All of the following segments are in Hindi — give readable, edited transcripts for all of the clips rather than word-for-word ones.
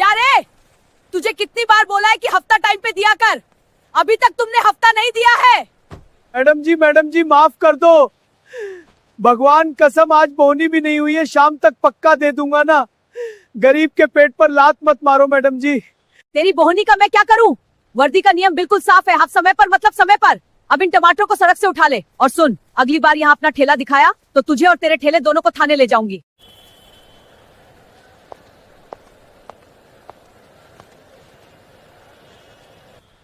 क्या रे, तुझे कितनी बार बोला है कि हफ्ता टाइम पे दिया कर, अभी तक तुमने हफ्ता नहीं दिया है। मैडम जी माफ कर दो। भगवान कसम आज बोनी भी नहीं हुई है, शाम तक पक्का दे दूंगा ना। गरीब के पेट पर लात मत मारो मैडम जी। तेरी बोहनी का मैं क्या करूं? वर्दी का नियम बिल्कुल साफ है, हाफ समय पर मतलब समय पर। अब इन टमाटरों को सड़क से उठा ले, और सुन, अगली बार यहाँ अपना ठेला दिखाया तो तुझे और तेरे ठेले दोनों को थाने ले जाऊंगी।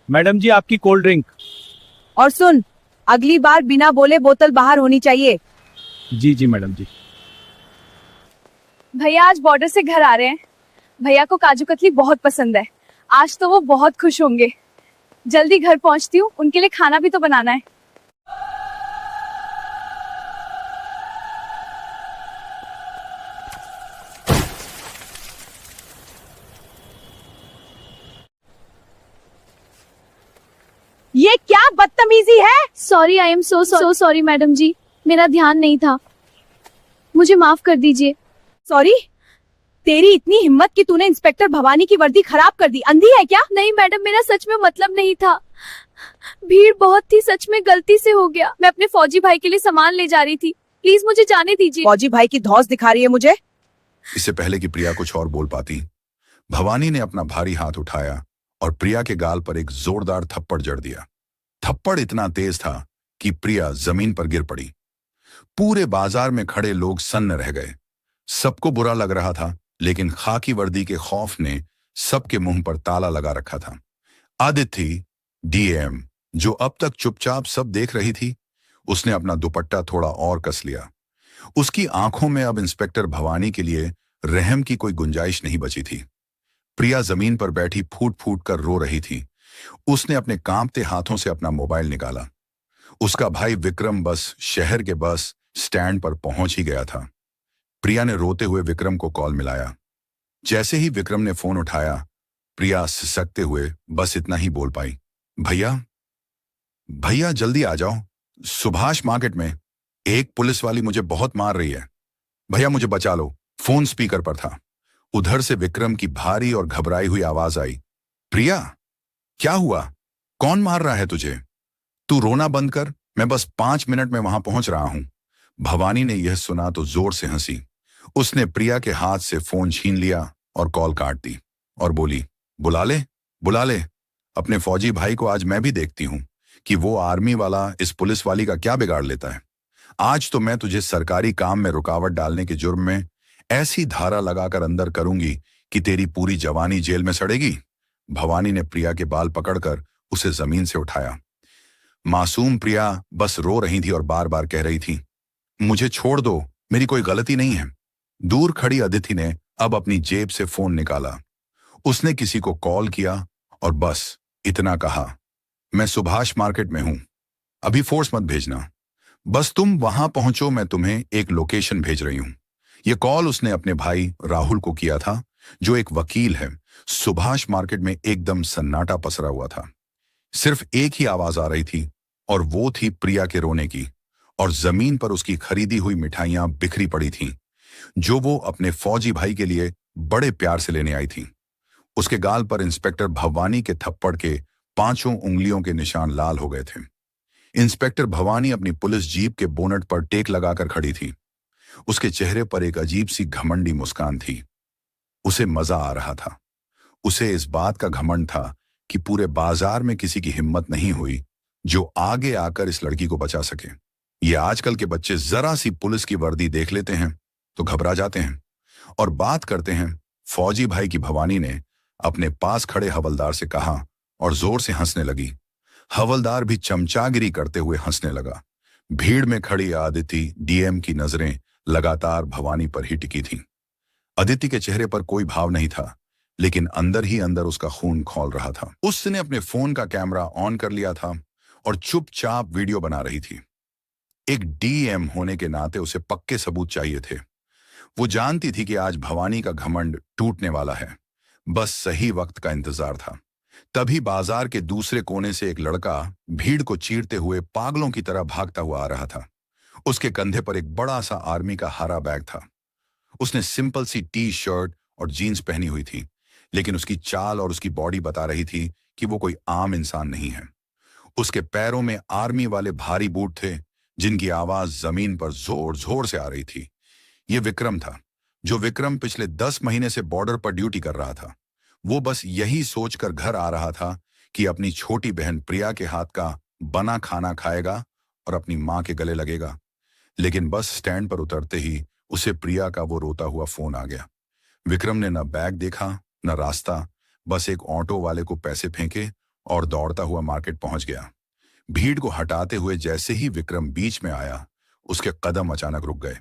मैडम जी आपकी कोल्ड ड्रिंक। और सुन, अगली बार बिना बोले बोतल बाहर होनी चाहिए। जी मैडम जी। भैया आज बॉर्डर से घर आ रहे हैं। भैया को काजू कतली बहुत पसंद है, आज तो वो बहुत खुश होंगे। जल्दी घर पहुंचती हूँ, उनके लिए खाना भी तो बनाना है। ये क्या बदतमीजी है? Sorry, I am so sorry madam ji, मेरा ध्यान नहीं था, मुझे माफ कर दीजिए। सॉरी? तेरी इतनी हिम्मत कि तूने इंस्पेक्टर भवानी की वर्दी खराब कर दी, अंधी है क्या? नहीं मैडम, मेरा सच में मतलब नहीं था, भीड़ बहुत थी, सच में गलती से हो गया। मैं अपने फौजी भाई के लिए सामान ले जा रही थी, प्लीज मुझे जाने दीजिए। फौजी भाई की धौंस दिखा रही है मुझे। इससे पहले कि प्रिया कुछ और बोल पाती, भवानी ने अपना भारी हाथ उठाया और प्रिया के गाल पर एक जोरदार थप्पड़ जड़ दिया। थप्पड़ इतना तेज था कि प्रिया जमीन पर गिर पड़ी। पूरे बाजार में खड़े लोग सन्न रह गए। सबको बुरा लग रहा था, लेकिन खाकी वर्दी के खौफ ने सबके मुंह पर ताला लगा रखा था। आदित्य डीएम, जो अब तक चुपचाप सब देख रही थी, उसने अपना दुपट्टा थोड़ा और कस लिया। उसकी आंखों में अब इंस्पेक्टर भवानी के लिए रहम की कोई गुंजाइश नहीं बची थी। प्रिया जमीन पर बैठी फूट फूट कर रो रही थी। उसने अपने कांपते हाथों से अपना मोबाइल निकाला। उसका भाई विक्रम बस शहर के बस स्टैंड पर पहुंच ही गया था। प्रिया ने रोते हुए विक्रम को कॉल मिलाया। जैसे ही विक्रम ने फोन उठाया, प्रिया सिसकते हुए बस इतना ही बोल पाई, भैया जल्दी आ जाओ, सुभाष मार्केट में एक पुलिस वाली मुझे बहुत मार रही है, भैया मुझे बचा लो। फोन स्पीकर पर था। उधर से विक्रम की भारी और घबराई हुई आवाज आई, प्रिया क्या हुआ, कौन मार रहा है तुझे? तू रोना बंद कर, मैं बस 5 मिनट में वहां पहुंच रहा हूं। भवानी ने यह सुना तो जोर से हंसी। उसने प्रिया के हाथ से फोन छीन लिया और कॉल काट दी और बोली, बुला ले अपने फौजी भाई को, आज मैं भी देखती हूं कि वो आर्मी वाला इस पुलिस वाली का क्या बिगाड़ लेता है। आज तो मैं तुझे सरकारी काम में रुकावट डालने के जुर्म में ऐसी धारा लगाकर अंदर करूंगी कि तेरी पूरी जवानी जेल में सड़ेगी। भवानी ने प्रिया के बाल पकड़कर उसे जमीन से उठाया। मासूम प्रिया बस रो रही थी और बार बार कह रही थी, मुझे छोड़ दो, मेरी कोई गलती नहीं है। दूर खड़ी अदिति ने अब अपनी जेब से फोन निकाला। उसने किसी को कॉल किया और बस इतना कहा, मैं सुभाष मार्केट में हूं, अभी फोर्स मत भेजना, बस तुम वहां पहुंचो, मैं तुम्हें एक लोकेशन भेज रही हूं। यह कॉल उसने अपने भाई राहुल को किया था, जो एक वकील है। सुभाष मार्केट में एकदम सन्नाटा पसरा हुआ था। सिर्फ एक ही आवाज आ रही थी, और वो थी प्रिया के रोने की, और जमीन पर उसकी खरीदी हुई मिठाइयां बिखरी पड़ी थीं, जो वो अपने फौजी भाई के लिए बड़े प्यार से लेने आई थी। उसके गाल पर इंस्पेक्टर भवानी के थप्पड़ के 5 उंगलियों के निशान लाल हो गए थे। इंस्पेक्टर भवानी अपनी पुलिस जीप के बोनट पर टेक लगाकर खड़ी थी। उसके चेहरे पर एक अजीब सी घमंडी मुस्कान थी। उसे मजा आ रहा था। उसे इस बात का घमंड था कि पूरे बाजार में किसी की हिम्मत नहीं हुई जो आगे आकर इस लड़की को बचा सके। ये आजकल के बच्चे जरा सी पुलिस की वर्दी देख लेते हैं तो घबरा जाते हैं और बात करते हैं। फौजी भाई की भवानी ने अपने पास खड़े हवलदार से कहा और जोर से हंसने लगी। हवलदार भी चमचागिरी करते हुए हंसने लगा। भीड़ में खड़ी आदिति डीएम की नजरें लगातार भवानी पर ही टिकी थीं। अदिति के चेहरे पर कोई भाव नहीं था, लेकिन अंदर ही अंदर उसका खून खौल रहा था। उसने अपने फोन का कैमरा ऑन कर लिया था और चुपचाप वीडियो बना रही थी। एक डीएम होने के नाते उसे पक्के सबूत चाहिए थे। वो जानती थी कि आज भवानी का घमंड टूटने वाला है। बस सही वक्त का इंतजार था। तभी बाजार के दूसरे कोने से एक लड़का भीड़ को चीरते हुए पागलों की तरह भागता हुआ आ रहा था। उसके कंधे पर एक बड़ा सा आर्मी का हरा बैग था। उसने सिंपल सी टी शर्ट और जीन्स पहनी हुई थी, लेकिन उसकी चाल और उसकी बॉडी बता रही थी कि वो कोई आम इंसान नहीं है। उसके पैरों में आर्मी वाले भारी बूट थे, जिनकी आवाज जमीन पर जोर जोर से आ रही थी। ये विक्रम था, जो विक्रम पिछले 10 महीने से बॉर्डर पर ड्यूटी कर रहा था। वो बस यही सोचकर घर आ रहा था कि अपनी छोटी बहन प्रिया के हाथ का बना खाना खाएगा और अपनी मां के गले लगेगा। लेकिन बस स्टैंड पर उतरते ही उसे प्रिया का वो रोता हुआ फोन आ गया। विक्रम ने न बैग देखा न रास्ता, बस एक ऑटो वाले को पैसे फेंके और दौड़ता हुआ मार्केट पहुंच गया। भीड़ को हटाते हुए जैसे ही विक्रम बीच में आया, उसके कदम अचानक रुक गए।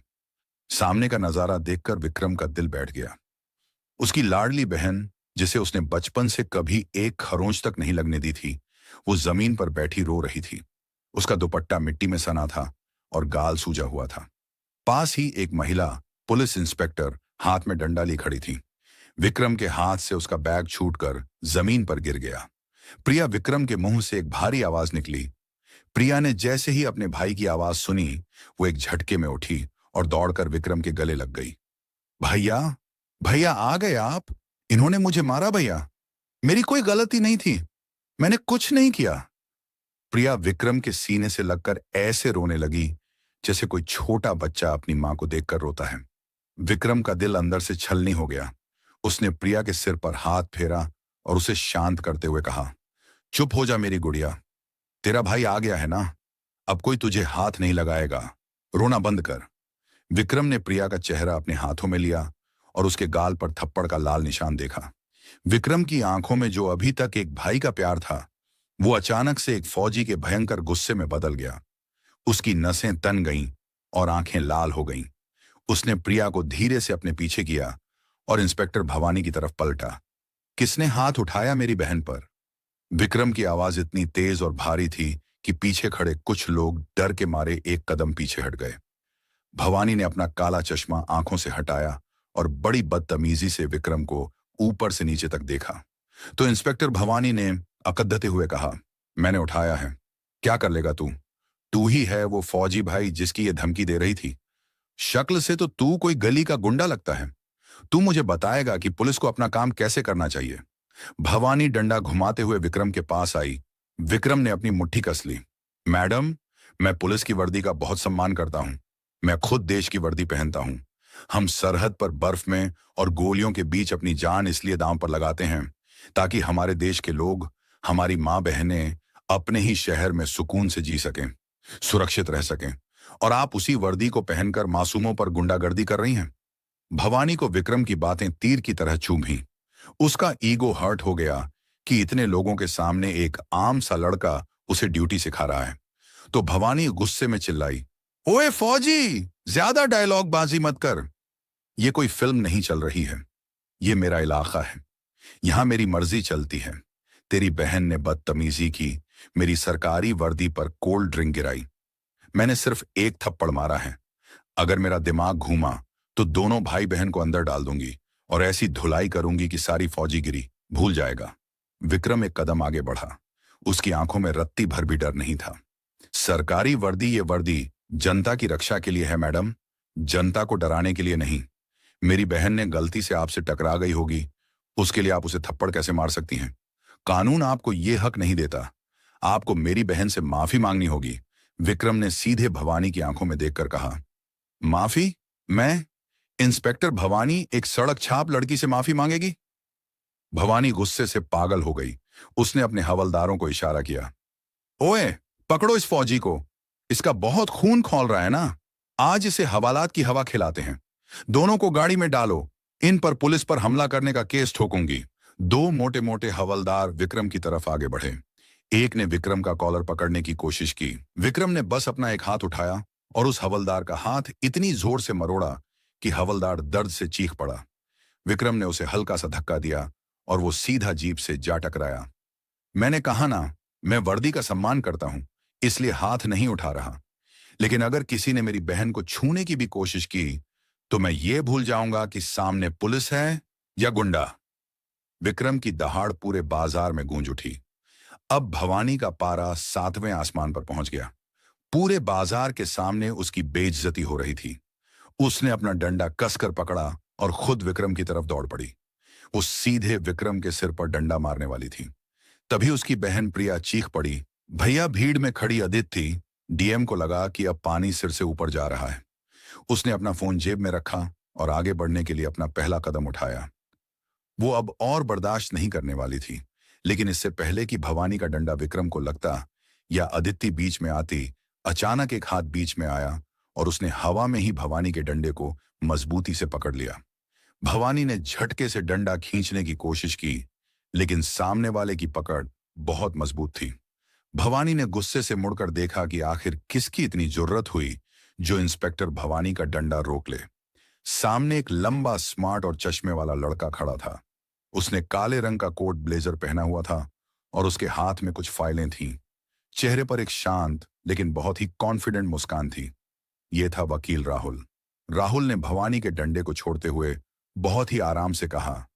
सामने का नजारा देखकर विक्रम का दिल बैठ गया। उसकी लाडली बहन, जिसे उसने बचपन से कभी एक खरोंच तक नहीं लगने दी थी, वो जमीन पर बैठी रो रही थी। उसका दुपट्टा मिट्टी में सना था और गाल सूजा हुआ था। पास ही एक महिला पुलिस इंस्पेक्टर हाथ में डंडा ली खड़ी थी। विक्रम के हाथ से उसका बैग छूटकर जमीन पर गिर गया। प्रिया विक्रम के मुंह से एक भारी आवाज निकली। प्रिया ने जैसे ही अपने भाई की आवाज सुनी, वो एक झटके में उठी और दौड़कर विक्रम के गले लग गई। भैया, भैया आ गए आप? इन्होंने मुझे मारा भैया, मेरी कोई गलती नहीं थी, मैंने कुछ नहीं किया। प्रिया विक्रम के सीने से लगकर ऐसे रोने लगी जैसे कोई छोटा बच्चा अपनी मां को देखकर रोता है। विक्रम का दिल अंदर से छलनी हो गया। उसने प्रिया के सिर पर हाथ फेरा और उसे शांत करते हुए कहा, चुप हो जा मेरी गुड़िया, तेरा भाई आ गया है ना, अब कोई तुझे हाथ नहीं लगाएगा, रोना बंद कर। विक्रम ने प्रिया का चेहरा अपने हाथों में लिया और उसके गाल पर थप्पड़ का लाल निशान देखा। विक्रम की आंखों में जो अभी तक एक भाई का प्यार था, वो अचानक से एक फौजी के भयंकर गुस्से में बदल गया। उसकी नसें तन गईं और आंखें लाल हो गईं। उसने प्रिया को धीरे से अपने पीछे किया और इंस्पेक्टर भवानी की तरफ पलटा। किसने हाथ उठाया मेरी बहन पर? विक्रम की आवाज इतनी तेज और भारी थी कि पीछे खड़े कुछ लोग डर के मारे एक कदम पीछे हट गए। भवानी ने अपना काला चश्मा आंखों से हटाया और बड़ी बदतमीजी से विक्रम को ऊपर से नीचे तक देखा। तो इंस्पेक्टर भवानी ने अकदते हुए कहा, मैंने उठाया है, क्या कर लेगा तू? तू ही है वो फौजी भाई जिसकी ये धमकी दे रही थी। शक्ल से तो तू कोई गली का गुंडा लगता है। तू मुझे बताएगा कि पुलिस को अपना काम कैसे करना चाहिए। भवानी डंडा घुमाते हुए विक्रम के पास आई। विक्रम ने अपनी मुट्ठी कस ली। मैडम, मैं पुलिस की वर्दी का बहुत सम्मान करता हूं। मैं खुद देश की वर्दी पहनता हूं। हम सरहद पर बर्फ में और गोलियों के बीच अपनी जान इसलिए दांव पर लगाते हैं ताकि हमारे देश के लोग, हमारी मां बहनें अपने ही शहर में सुकून से जी सकें, सुरक्षित रह सकें। और आप उसी वर्दी को पहनकर मासूमों पर गुंडागर्दी कर रही हैं। भवानी को विक्रम की बातें तीर की तरह चुभी। उसका ईगो हर्ट हो गया कि इतने लोगों के सामने एक आम सा लड़का उसे ड्यूटी सिखा रहा है। तो भवानी गुस्से में चिल्लाई, ओए फौजी, ज्यादा डायलॉग बाजी मत कर। ये कोई फिल्म नहीं चल रही है, ये मेरा इलाका है, यहां मेरी मर्जी चलती है। तेरी बहन ने बदतमीजी की, मेरी सरकारी वर्दी पर कोल्ड ड्रिंक गिराई। मैंने सिर्फ एक थप्पड़ मारा है। अगर मेरा दिमाग घूमा तो दोनों भाई बहन को अंदर डाल दूंगी और ऐसी धुलाई करूंगी कि सारी फौजीगिरी भूल जाएगा। विक्रम एक कदम आगे बढ़ा। उसकी आंखों में रत्ती भर भी डर नहीं था। सरकारी वर्दी, ये वर्दी जनता की रक्षा के लिए है मैडम, जनता को डराने के लिए नहीं। मेरी बहन ने गलती से आपसे टकरा गई होगी, उसके लिए आप उसे थप्पड़ कैसे मार सकती हैं? कानून आपको यह हक नहीं देता। आपको मेरी बहन से माफी मांगनी होगी। विक्रम ने सीधे भवानी की आंखों में देखकर कहा, माफी? मैं? इंस्पेक्टर भवानी एक सड़क छाप लड़की से माफी मांगेगी? भवानी गुस्से से पागल हो गई। उसने अपने हवलदारों को इशारा किया, ओए पकड़ो इस फौजी को, इसका बहुत खून खौल रहा है ना, आज इसे हवालात की हवा खिलाते हैं। दोनों को गाड़ी में डालो, इन पर पुलिस पर हमला करने का केस ठोकूंगी। दो मोटे मोटे हवलदार विक्रम की तरफ आगे बढ़े। एक ने विक्रम का कॉलर पकड़ने की कोशिश की। विक्रम ने बस अपना एक हाथ उठाया और उस हवलदार का हाथ इतनी जोर से मरोड़ा कि हवलदार दर्द से चीख पड़ा। विक्रम ने उसे हल्का सा धक्का दिया और वो सीधा जीप से जा टकराया। मैंने कहा ना, मैं वर्दी का सम्मान करता हूं, इसलिए हाथ नहीं उठा रहा। लेकिन अगर किसी ने मेरी बहन को छूने की भी कोशिश की तो मैं ये भूल जाऊंगा कि सामने पुलिस है या गुंडा। विक्रम की दहाड़ पूरे बाजार में गूंज उठी। अब भवानी का पारा 7वें आसमान पर पहुंच गया। पूरे बाजार के सामने उसकी बेइज्जती हो रही थी। उसने अपना डंडा कसकर पकड़ा और खुद विक्रम की तरफ दौड़ पड़ी। वो सीधे विक्रम के सिर पर डंडा मारने वाली थी। तभी उसकी बहन प्रिया चीख पड़ी। भैया भीड़ में खड़ी अदिति डीएम को लगा कि अब पानी सिर से ऊपर जा रहा है। उसने अपना फोन जेब में रखा और आगे बढ़ने के लिए अपना पहला कदम उठाया। वो अब और बर्दाश्त नहीं करने वाली थी, लेकिन इससे पहले कि भवानी का डंडा विक्रम को लगता या अदिति बीच में आती, अचानक एक हाथ बीच में आया और उसने हवा में ही भवानी के डंडे को मजबूती से पकड़ लिया। भवानी ने झटके से डंडा खींचने की कोशिश की, लेकिन सामने वाले की पकड़ बहुत मजबूत थी। भवानी ने गुस्से से मुड़कर देखा कि आखिर किसकी इतनी जुर्रत हुई जो इंस्पेक्टर भवानी का डंडा रोक ले। सामने एक लंबा, स्मार्ट और चश्मे वाला लड़का खड़ा था। उसने काले रंग का कोट ब्लेजर पहना हुआ था और उसके हाथ में कुछ फाइलें थीं। चेहरे पर एक शांत लेकिन बहुत ही कॉन्फिडेंट मुस्कान थी। यह था वकील राहुल। राहुल ने भवानी के डंडे को छोड़ते हुए बहुत ही आराम से कहा,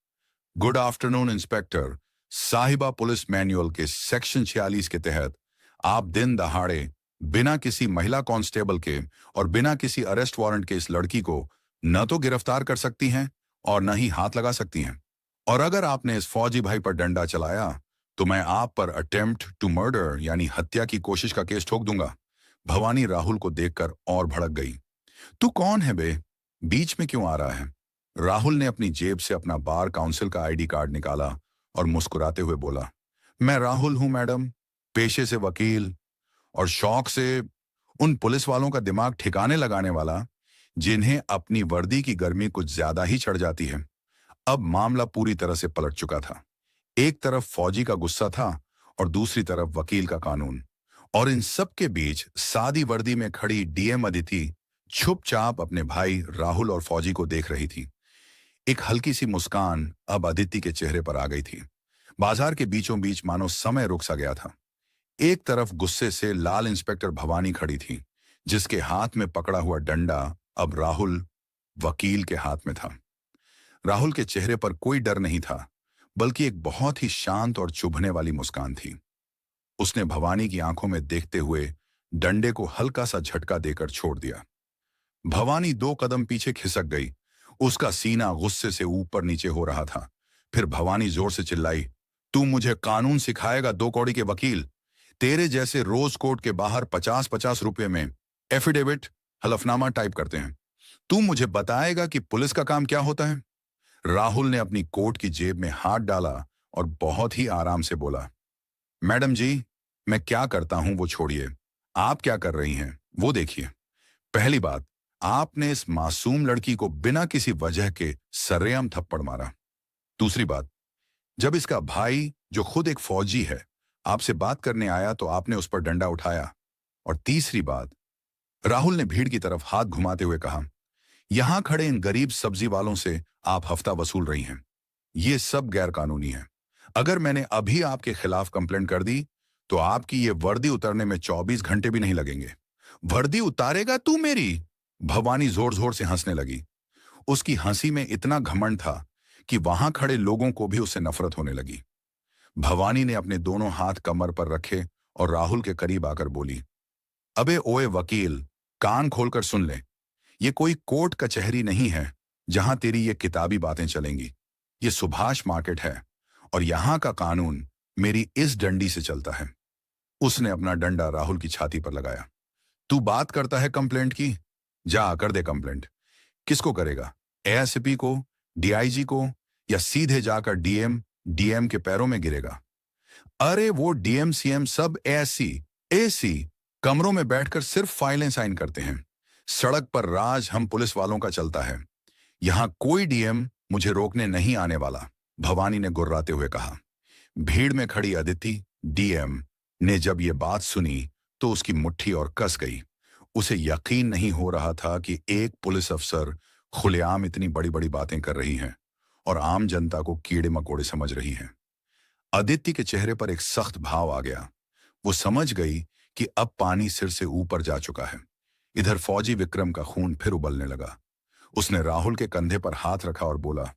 गुड आफ्टरनून इंस्पेक्टर। साहिबा पुलिस मैनुअल के सेक्शन 46 के तहत आप दिन दहाड़े बिना किसी महिला कांस्टेबल के और बिना किसी अरेस्ट वारंट के इस लड़की को न तो गिरफ्तार कर सकती हैं और न ही हाथ लगा सकती हैं। और अगर आपने इस फौजी भाई पर डंडा चलाया तो मैं आप पर अटेम्प्ट टू मर्डर यानी हत्या की कोशिश का केस ठोक दूंगा। भवानी राहुल को देखकर और भड़क गई। तू कौन है बे? बीच में क्यों आ रहा है? राहुल ने अपनी जेब से अपना बार काउंसिल का आईडी कार्ड निकाला और मुस्कुराते हुए बोला, मैं राहुल हूं मैडम, पेशे से वकील और शौक से उन पुलिस वालों का दिमाग ठिकाने लगाने वाला जिन्हें अपनी वर्दी की गर्मी कुछ ज्यादा ही चढ़ जाती है। अब मामला पूरी तरह से पलट चुका था। एक तरफ फौजी का गुस्सा था और दूसरी तरफ वकील का कानून, और इन सब के बीच सादी वर्दी में खड़ी डीएम अदिति चुपचाप अपने भाई राहुल और फौजी को देख रही थी। एक हल्की सी मुस्कान अब अदिति के चेहरे पर आ गई थी। बाजार के बीचों बीच मानो समय रुक सा गया था। एक तरफ गुस्से से लाल इंस्पेक्टर भवानी खड़ी थी, जिसके हाथ में पकड़ा हुआ डंडा अब राहुल वकील के हाथ में था। राहुल के चेहरे पर कोई डर नहीं था, बल्कि एक बहुत ही शांत और चुभने वाली मुस्कान थी। उसने भवानी की आंखों में देखते हुए डंडे को हल्का सा झटका देकर छोड़ दिया। भवानी 2 कदम पीछे खिसक गई। उसका सीना गुस्से से ऊपर नीचे हो रहा था। फिर भवानी जोर से चिल्लाई, तू मुझे कानून सिखाएगा 2 कौड़ी के वकील? तेरे जैसे रोज कोर्ट के बाहर 50-50 रुपए में एफिडेविट हलफनामा टाइप करते हैं। तू मुझे बताएगा कि पुलिस का काम क्या होता है? राहुल ने अपनी कोट की जेब में हाथ डाला और बहुत ही आराम से बोला, मैडम जी, मैं क्या करता हूं वो छोड़िए, आप क्या कर रही हैं वो देखिए। पहली बात, आपने इस मासूम लड़की को बिना किसी वजह के सरेआम थप्पड़ मारा। दूसरी बात, जब इसका भाई जो खुद एक फौजी है आपसे बात करने आया तो आपने उस पर डंडा उठाया। और तीसरी बात, राहुल ने भीड़ की तरफ हाथ घुमाते हुए कहा, यहां खड़े इन गरीब सब्जी वालों से आप हफ्ता वसूल रही हैं। ये सब गैर कानूनी है। अगर मैंने अभी आपके खिलाफ कंप्लेंट कर दी तो आपकी ये वर्दी उतारने में 24 घंटे भी नहीं लगेंगे। वर्दी उतारेगा तू मेरी? भवानी जोर जोर से हंसने लगी। उसकी हंसी में इतना घमंड था कि वहां खड़े लोगों को भी उससे नफरत होने लगी। भवानी ने अपने दोनों हाथ कमर पर रखे और राहुल के करीब आकर बोली, अबे ओए वकील, कान खोलकर सुन ले। ये कोई कोर्ट कचहरी नहीं है जहां तेरी ये किताबी बातें चलेंगी। ये सुभाष मार्केट है और यहां का कानून मेरी इस डंडी से चलता है। उसने अपना डंडा राहुल की छाती पर लगाया। तू बात करता है कंप्लेंट की? जा कर दे कंप्लेंट। किसको करेगा? एएसपी को, डीआईजी को, या सीधे जाकर डीएम के पैरों में गिरेगा? अरे वो डीएम सीएम सब एसी कमरों में बैठकर सिर्फ फाइलें साइन करते हैं। सड़क पर राज हम पुलिस वालों का चलता है। यहां कोई डीएम मुझे रोकने नहीं आने वाला, भवानी ने गुर्राते हुए कहा। भीड़ में खड़ी अदिति डीएम ने जब ये बात सुनी तो उसकी मुट्ठी और कस गई। उसे यकीन नहीं हो रहा था कि एक पुलिस अफसर खुलेआम इतनी बड़ी बड़ी बातें कर रही हैं और आम जनता को कीड़े मकोड़े समझ रही हैं। अदिति के चेहरे पर एक सख्त भाव आ गया। वो समझ गई कि अब पानी सिर से ऊपर जा चुका है। इधर फौजी विक्रम का खून फिर उबलने लगा। उसने राहुल के कंधे पर हाथ रखा और बोला,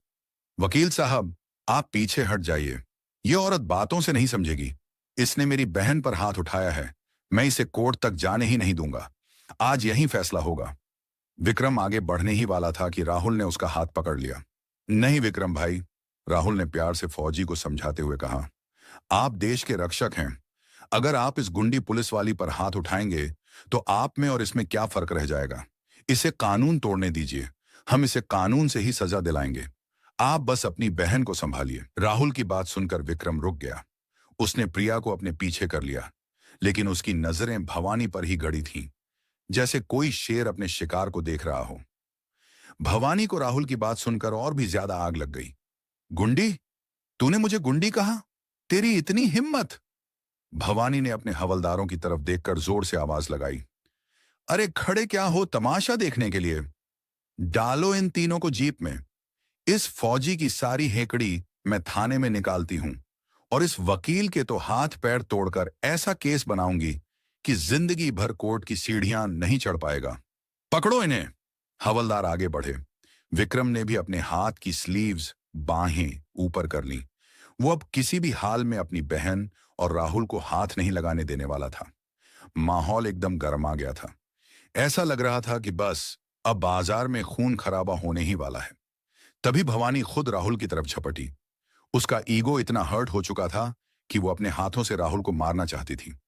वकील साहब, आप पीछे हट जाइए। ये औरत बातों से नहीं समझेगी। इसने मेरी बहन पर हाथ उठाया है। मैं इसे कोर्ट तक जाने ही नहीं दूंगा। आज यही फैसला होगा। विक्रम आगे बढ़ने ही वाला था कि राहुल ने उसका हाथ पकड़ लिया। नहीं विक्रम भाई, राहुल ने प्यार से फौजी को समझाते हुए कहा, आप देश के रक्षक हैं। अगर आप इस गुंडी पुलिस वाली पर हाथ उठाएंगे तो आप में और इसमें क्या फर्क रह जाएगा। इसे कानून तोड़ने दीजिए, हम इसे कानून से ही सजा दिलाएंगे। आप बस अपनी बहन को संभालिए। राहुल की बात सुनकर विक्रम रुक गया। उसने प्रिया को अपने पीछे कर लिया, लेकिन उसकी नजरें भवानी पर ही गड़ी थीं, जैसे कोई शेर अपने शिकार को देख रहा हो। भवानी को राहुल की बात सुनकर और भी ज्यादा आग लग गई। गुंडी? तूने मुझे गुंडी कहा? तेरी इतनी हिम्मत? भवानी ने अपने हवलदारों की तरफ देखकर जोर से आवाज लगाई। अरे खड़े क्या हो तमाशा देखने के लिए? डालो इन तीनों को जीप में। इस फौजी की सारी हेकड़ी मैं थाने में निकालती हूं और इस वकील के तो हाथ पैर तोड़कर ऐसा केस बनाऊंगी कि जिंदगी भर कोर्ट की सीढ़ियां नहीं चढ़ पाएगा। पकड़ो इन्हें। हवलदार आगे बढ़े। विक्रम ने भी अपने हाथ की स्लीव्स, बाहें ऊपर कर ली। वो अब किसी भी हाल में अपनी बहन और राहुल को हाथ नहीं लगाने देने वाला था। माहौल एकदम गर्मा गया था। ऐसा लग रहा था कि बस अब बाजार में खून खराबा होने ही वाला है। तभी भवानी खुद राहुल की तरफ झपटी। उसका ईगो इतना हर्ट हो चुका था कि वो अपने हाथों से राहुल को मारना चाहती थी।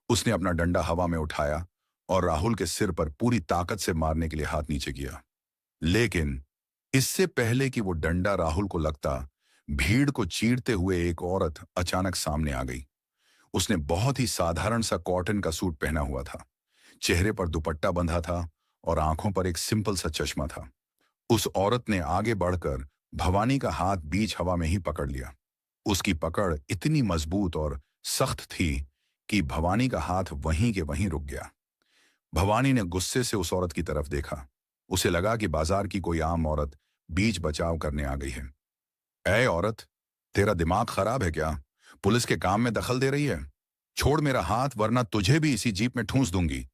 उसने अपना डंडा हवा में उठाया और राहुल के सिर पर पूरी ताकत से मारने के लिए हाथ नीचे किया। लेकिन इससे पहले कि वो डंडा राहुल को लगता, भीड़ को चीरते हुए एक औरत अचानक सामने आ गई। उसने बहुत ही साधारण सा कॉटन का सूट पहना हुआ था, चेहरे पर दुपट्टा बंधा था और आंखों पर एक सिंपल सा चश्मा था। उस औरत ने आगे बढ़कर भवानी का हाथ बीच हवा में ही पकड़ लिया। उसकी पकड़ इतनी मजबूत और सख्त थी कि भवानी का हाथ वहीं के वहीं रुक गया। भवानी ने गुस्से से उस औरत की तरफ देखा। उसे लगा कि बाजार की कोई आम औरत बीच बचाव करने आ गई है। ऐ औरत, तेरा दिमाग खराब है क्या? पुलिस के काम में दखल दे रही है? छोड़ मेरा हाथ, वरना तुझे भी इसी जीप में ठूंस दूंगी।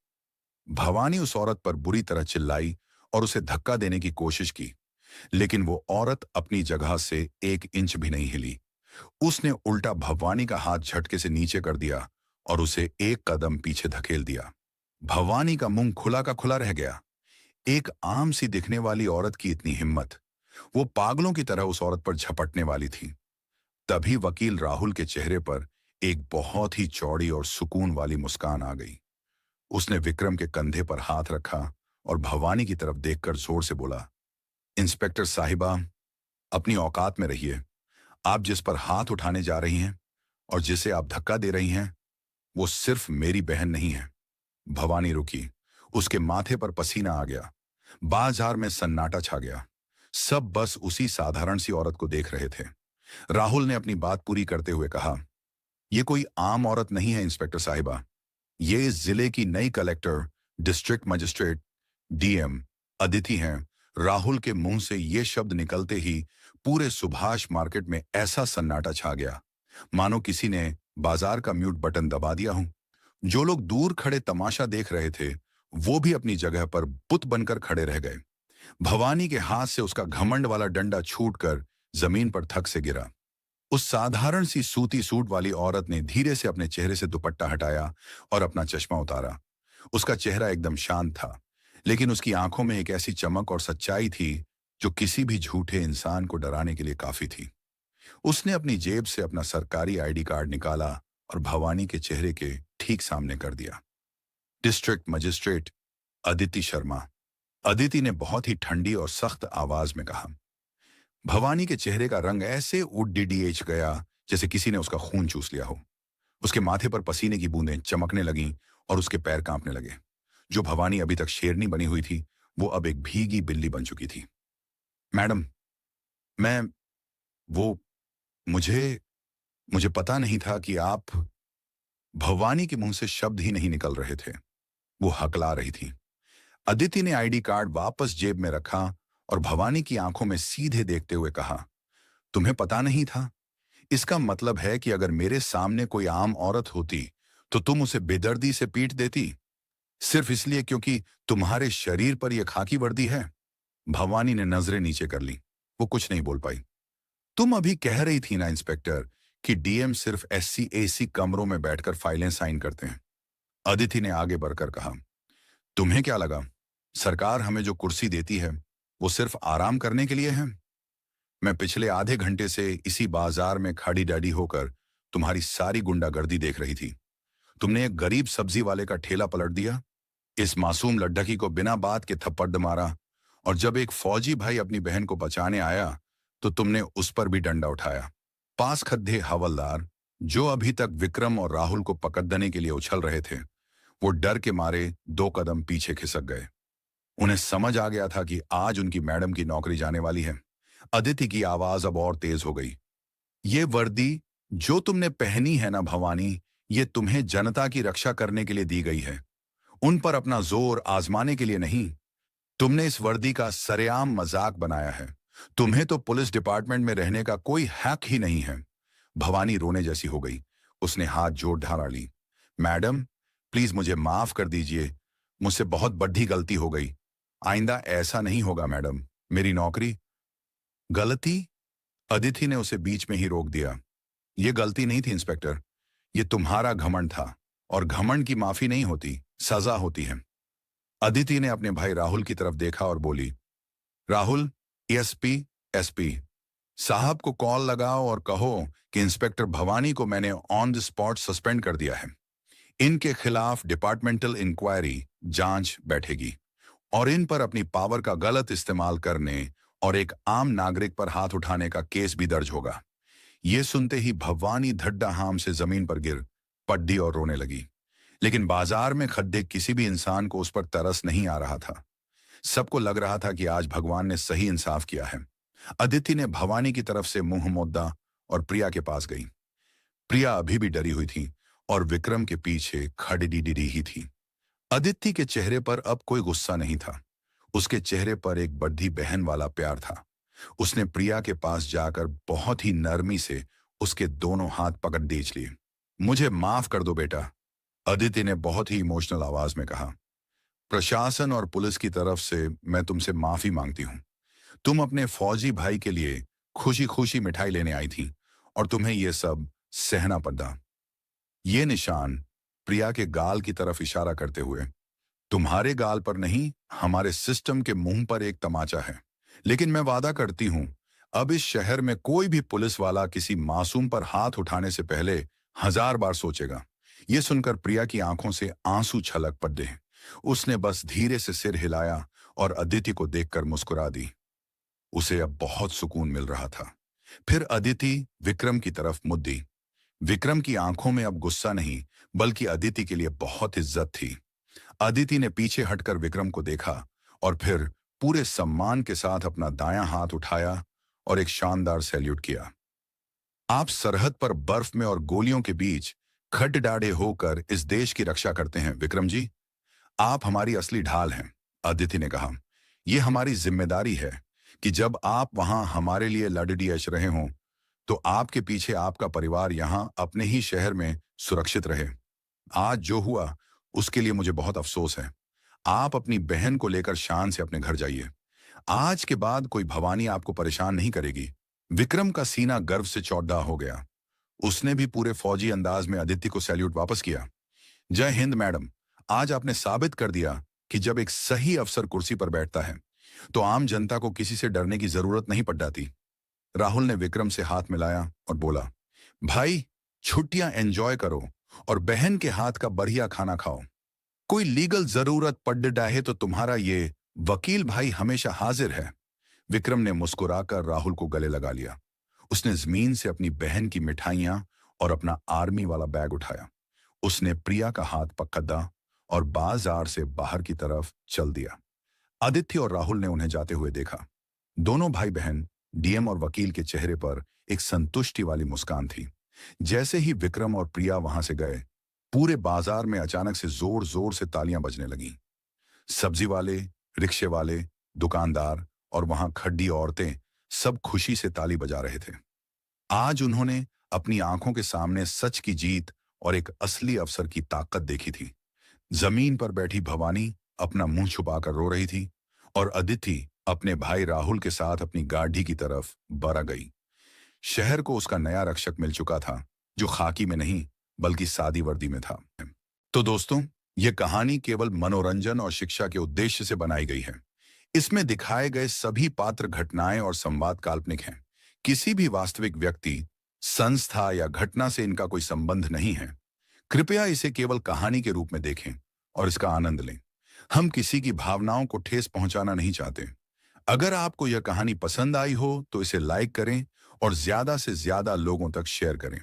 भवानी उस औरत पर बुरी तरह चिल्लाई और उसे धक्का देने की कोशिश की, लेकिन वो औरत अपनी जगह से 1 इंच भी नहीं हिली। उसने उल्टा भवानी का हाथ झटके से नीचे कर दिया और उसे 1 कदम पीछे धकेल दिया। भवानी का मुंह खुला का खुला रह गया। एक आम सी दिखने वाली औरत की इतनी हिम्मत! वो पागलों की तरह उस औरत पर झपटने वाली थी। तभी वकील राहुल के चेहरे पर एक बहुत ही चौड़ी और सुकून वाली मुस्कान आ गई। उसने विक्रम के कंधे पर हाथ रखा और भवानी की तरफ देखकर जोर से बोला, इंस्पेक्टर साहिबा, अपनी औकात में रहिए। आप जिस पर हाथ उठाने जा रही हैं और जिसे आप धक्का दे रही हैं, वो सिर्फ मेरी बहन नहीं है। भवानी रुकी। उसके माथे पर पसीना आ गया। बाजार में सन्नाटा छा गया। सब बस उसी साधारण सी औरत को देख रहे थे। राहुल ने अपनी बात पूरी करते हुए कहा, यह कोई आम औरत नहीं है इंस्पेक्टर साहिबा। ये इस जिले की नई collector, district magistrate, DM Aditi हैं। राहुल के मुंह से ये शब्द निकलते ही पूरे सुभाष मार्केट में ऐसा सन्नाटा छा गया, मानो किसी ने बाजार का म्यूट बटन दबा दिया हो। जो लोग दूर खड़े तमाशा देख रहे थे, वो भी अपनी जगह पर बुत बनकर खड़े रह गए। भवानी के हाथ से उसका घमंड वाला डंडा छूटकर जमीन पर थक से गिरा। उस साधारण सी सूती सूट वाली औरत ने धीरे से अपने चेहरे से दुपट्टा हटाया और अपना चश्मा उतारा। उसका चेहरा एकदम शांत था, लेकिन उसकी आंखों में एक ऐसी चमक और सच्चाई थी जो किसी भी झूठे इंसान को डराने के लिए काफी थी। उसने अपनी जेब से अपना सरकारी आईडी कार्ड निकाला और भवानी के चेहरे के ठीक सामने कर दिया। District magistrate Aditi Sharma. अदिति ने बहुत ही ठंडी और सख्त आवाज में कहा। भवानी के चेहरे का रंग ऐसे उड़ीच गया जैसे किसी ने उसका खून चूस लिया हो। उसके माथे पर पसीने की बूंदें चमकने लगीं और उसके पैर कांपने लगे। जो भवानी अभी तक शेरनी बनी हुई थी, वो अब एक भीगी बिल्ली बन चुकी थी। मैडम, मुझे पता नहीं था कि आप। भवानी के मुंह से शब्द ही नहीं निकल रहे थे। वो हकला रही थी। अदिति ने आईडी कार्ड वापस जेब में रखा और भवानी की आंखों में सीधे देखते हुए कहा, तुम्हें पता नहीं था? इसका मतलब है कि अगर मेरे सामने कोई आम औरत होती तो तुम उसे बेदर्दी से पीट देती, सिर्फ इसलिए क्योंकि तुम्हारे शरीर पर यह खाकी वर्दी है। भवानी ने नजरें नीचे कर ली। वो कुछ नहीं बोल पाई। तुम अभी कह रही थी ना इंस्पेक्टर कि डीएम सिर्फ एससी एसी कमरों में बैठकर फाइलें साइन करते हैं। अदिति ने आगे बढ़कर कहा, तुम्हें क्या लगा सरकार हमें जो कुर्सी देती है वो सिर्फ आराम करने के लिए है? मैं पिछले आधे घंटे से इसी बाजार में खाड़ी डाडी होकर तुम्हारी सारी गुंडागर्दी देख रही थी। तुमने एक गरीब सब्जी वाले का ठेला पलट दिया, इस मासूम लड्ढकी को बिना बात के थप्पड़ मारा, और जब एक फौजी भाई अपनी बहन को बचाने आया तो तुमने उस पर भी डंडा उठाया। पास खद्दे हवलदार, जो अभी तक विक्रम और राहुल को पकड़ने के लिए उछल रहे थे, वो डर के मारे 2 कदम पीछे खिसक गए। उन्हें समझ आ गया था कि आज उनकी मैडम की नौकरी जाने वाली है। अदिति की आवाज अब और तेज हो गई। ये वर्दी जो तुमने पहनी है ना भवानी, ये तुम्हें जनता की रक्षा करने के लिए दी गई है, उन पर अपना जोर आजमाने के लिए नहीं। तुमने इस वर्दी का सरेआम मजाक बनाया है। तुम्हें तो पुलिस डिपार्टमेंट में रहने का कोई हक ही नहीं है। भवानी रोने जैसी हो गई। उसने हाथ जोड़ ढाला ली। मैडम, प्लीज मुझे माफ कर दीजिए, मुझसे बहुत बड़ी गलती हो गई। आइंदा ऐसा नहीं होगा मैडम। मेरी नौकरी। गलती? अदिति ने उसे बीच में ही रोक दिया। यह गलती नहीं थी इंस्पेक्टर, ये तुम्हारा घमंड था, और घमंड की माफी नहीं होती, सजा होती है। अदिति ने अपने भाई राहुल की तरफ देखा और बोली, राहुल, एसपी साहब को कॉल लगाओ और कहो कि इंस्पेक्टर भवानी को मैंने ऑन द स्पॉट सस्पेंड कर दिया है। इनके खिलाफ डिपार्टमेंटल इंक्वायरी जांच बैठेगी और इन पर अपनी पावर का गलत इस्तेमाल करने और एक आम नागरिक पर हाथ उठाने का केस भी दर्ज होगा। ये सुनते ही भवानी धड्डा हाम से जमीन पर गिर पड्डी और रोने लगी। लेकिन बाजार में खड्डे किसी भी इंसान को उस पर तरस नहीं आ रहा था। सबको लग रहा था कि आज भगवान ने सही इंसाफ किया है। अदिति ने भवानी की तरफ से मुंह मोद्दा और प्रिया के पास गई। प्रिया अभी भी डरी हुई थी और विक्रम के पीछे खड़ी ही थी। अदिति के चेहरे पर अब कोई गुस्सा नहीं था। उसके चेहरे पर एक बड़ी बहन वाला प्यार था। उसने प्रिया के पास जाकर बहुत ही नरमी से उसके दोनों हाथ पकड़ दींच लिए। मुझे माफ कर दो बेटा, अदिति ने बहुत ही इमोशनल आवाज में कहा। प्रशासन और पुलिस की तरफ से मैं तुमसे माफी मांगती हूं। तुम अपने फौजी भाई के लिए खुशी खुशी मिठाई लेने आई थी और तुम्हें यह सब सहना पड़ा। ये निशान, प्रिया के गाल की तरफ इशारा करते हुए, तुम्हारे गाल पर नहीं, हमारे सिस्टम के मुंह पर एक तमाचा है। लेकिन मैं वादा करती हूं, अब इस शहर में कोई भी पुलिस वाला किसी मासूम पर हाथ उठाने से पहले 1000 बार सोचेगा। यह सुनकर प्रिया की आंखों से आंसू छलक पड़े। उसने बस धीरे से सिर हिलाया और अदिति को देखकर मुस्कुरा दी। उसे अब बहुत सुकून मिल रहा था। फिर अदिति विक्रम की तरफ मुद्दी। विक्रम की आंखों में अब गुस्सा नहीं, बल्कि अदिति के लिए बहुत इज्जत थी। अदिति ने पीछे हटकर विक्रम को देखा और फिर पूरे सम्मान के साथ अपना दायां हाथ उठाया और एक शानदार सैल्यूट किया। आप सरहद पर बर्फ में और गोलियों के बीच खड्डाढ़े होकर इस देश की रक्षा करते हैं विक्रम जी। आप हमारी असली ढाल हैं, अदिति ने कहा। यह हमारी जिम्मेदारी है कि जब आप वहां हमारे लिए लड़डीएच रहे हों तो आपके पीछे आपका परिवार यहां अपने ही शहर में सुरक्षित रहे। आज जो हुआ उसके लिए मुझे बहुत अफसोस है। आप अपनी बहन को लेकर शान से अपने घर जाइए। आज के बाद कोई भवानी आपको परेशान नहीं करेगी। विक्रम का सीना गर्व से चौड़ा हो गया। उसने भी पूरे फौजी अंदाज में अदिति को सैल्यूट वापस किया। जय हिंद मैडम, आज आपने साबित कर दिया कि जब एक सही अफसर कुर्सी पर बैठता है तो आम जनता को किसी से डरने की जरूरत नहीं पड़ जाती। राहुल ने विक्रम से हाथ मिलाया और बोला, भाई छुट्टियां एंजॉय करो और बहन के हाथ का बढ़िया खाना खाओ। कोई लीगल जरूरत पड़ जाए तो तुम्हारा ये वकील भाई हमेशा हाजिर है। विक्रम ने मुस्कुराकर राहुल को गले लगा लिया। उसने जमीन से अपनी बहन की मिठाइयां और अपना आर्मी वाला बैग उठाया। उसने प्रिया का हाथ पकड़ा और बाजार से बाहर की तरफ चल दिया। आदित्य और राहुल ने उन्हें जाते हुए देखा। दोनों भाई बहन, डीएम और वकील के चेहरे पर एक संतुष्टि वाली मुस्कान थी। जैसे ही विक्रम और प्रिया वहां से गए, पूरे बाजार में अचानक से जोर जोर से तालियां बजने लगीं। सब्जी वाले, रिक्शे वाले, दुकानदार और वहां खड्डी औरतें सब खुशी से ताली बजा रहे थे। आज उन्होंने अपनी आंखों के सामने सच की जीत और एक असली अफसर की ताकत देखी थी। जमीन पर बैठी भवानी अपना मुंह छुपाकर रो रही थी और अदिति अपने भाई राहुल के साथ अपनी गाड़ी की तरफ बरा गई। शहर को उसका नया रक्षक मिल चुका था, जो खाकी में नहीं बल्कि सादी वर्दी में था। तो दोस्तों, यह कहानी केवल मनोरंजन और शिक्षा के उद्देश्य से बनाई गई है। इसमें दिखाए गए सभी पात्र, घटनाएं और संवाद काल्पनिक हैं। किसी भी वास्तविक व्यक्ति, संस्था या घटना से इनका कोई संबंध नहीं है। कृपया इसे केवल कहानी के रूप में देखें और इसका आनंद लें। हम किसी की भावनाओं को ठेस पहुंचाना नहीं चाहते। अगर आपको यह कहानी पसंद आई हो तो इसे लाइक करें और ज्यादा से ज्यादा लोगों तक शेयर करें।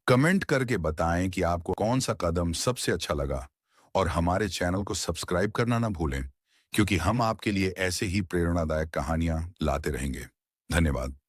कमेंट करके बताएं कि आपको कौन सा कदम सबसे अच्छा लगा और हमारे चैनल को सब्सक्राइब करना ना भूलें, क्योंकि हम आपके लिए ऐसे ही प्रेरणादायक कहानियां लाते रहेंगे। धन्यवाद।